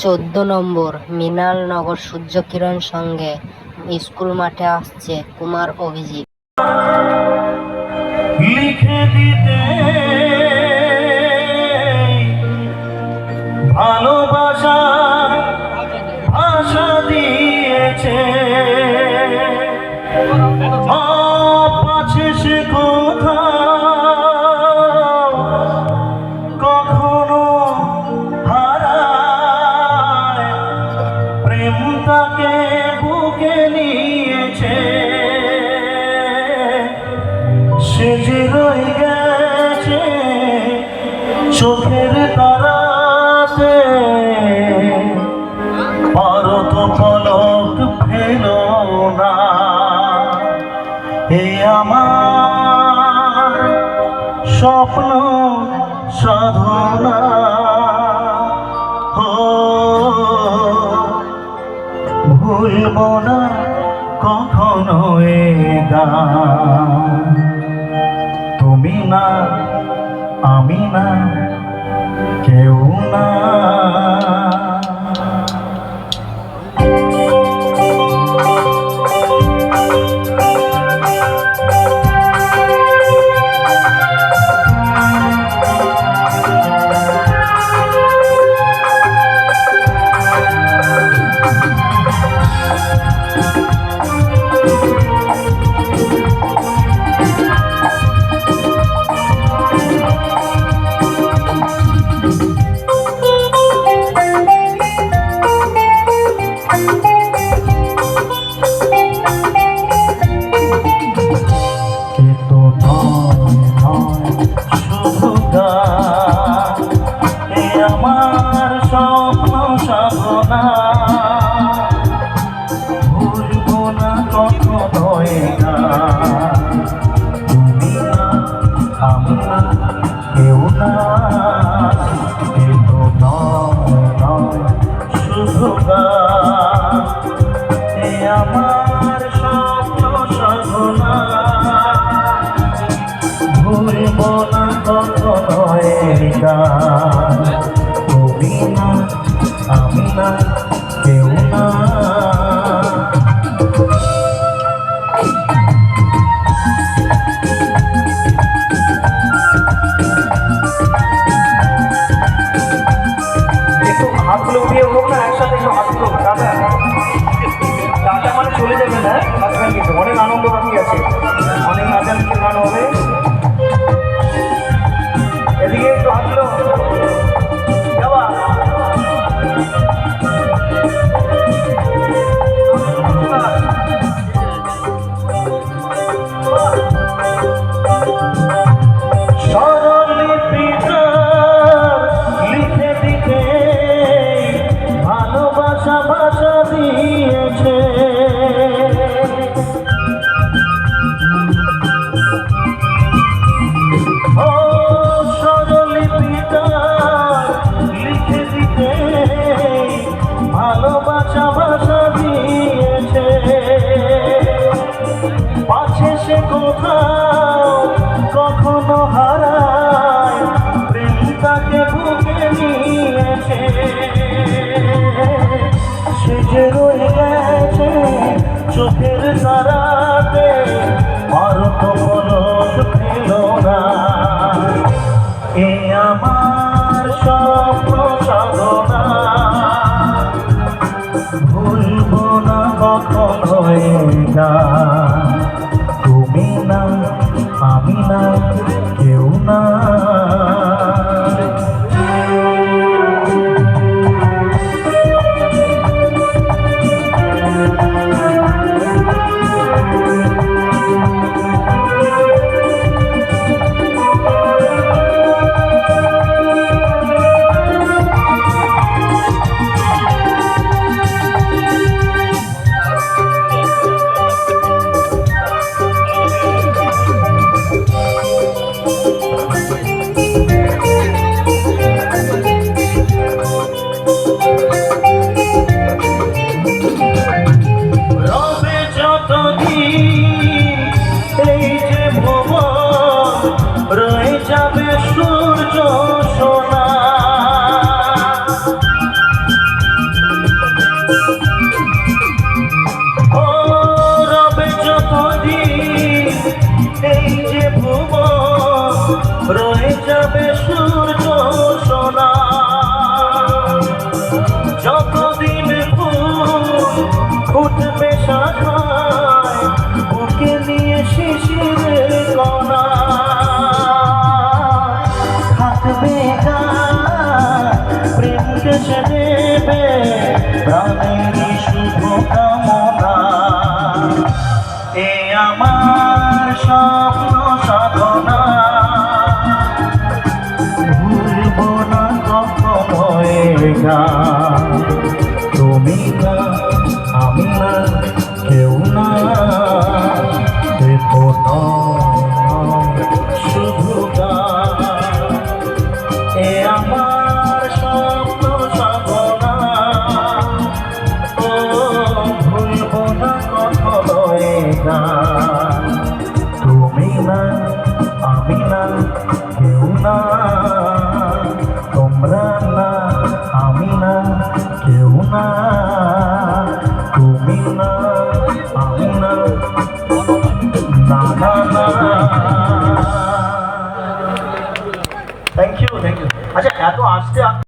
14 নম্বর মৃণালনগর সূর্যকিরণ সঙ্গে স্কুল মাঠে আসছে কুমার অভিজিৎ। লিখে দিতে ভালোবাসা ভাষা দিয়েছে, পাছে সে কখনো হারায়, প্রেম তাকে বুকে নিয়েছে, সে যে রয়ে গেছে চোখের তারাতে, পারত পলক ফেল না। এ আমার স্বপ্ন সাধনা, ভুলব না কখনো এ গান। তুমি না, আমি না, কেউ না। আমার স্বপ্ন সাধনা, ভুলব না কখনো এ গান। তুমি না, আমি না, কেউ না, এ তো নয় শুধু গান। এ আমার স্বপ্ন সাধনা, ভুলব না কখনো এ গান। তুমি না, আমি না, কেউ না। একটু হাতগুলো উঠিয়ে হোক না, একসাথে একটু হাতগুলো দাদা দাদা মানে চলে যাবে না, অনেক আনন্দ বাকি আছে, অনেক নাচান গান হবে। এদিকে একটু হাতগুলো যাওয়া। লিখে দিতে ভালোবাসা ভাষা দিয়েছে, ও স্বরলিপিটা লিখে দিতে ভালোবাসা ভাষা দিয়েছে, পাছে সে কোথাও কখনো হারায়, প্রেম তাকে বুকে নিয়েছে, সে যে রয়ে গেছে চোখের তারাতে, পারত পলক ফেল না। এ আমার স্বপ্ন সাধনা, ভুলব না কখনো এ গান। তুমি না, আমি না, কেউ না। পৌঁছে দেবে প্রাণের শুভ কামনা। এ আমার স্বপ্ন সাধনা, ভুলব না কখনো এ গান। তুমি না আমি না কেউ না, দেখো শুধু গান। এ আমার স্বপ্ন সাধনা, ও ভুলব না কখনো এ গান। তুমি না আমি না কেউ না, তোমরা না আমি না কেউ না, তুমি না আমি না, না না না। Thank you thank you. আচ্ছা এত আসতে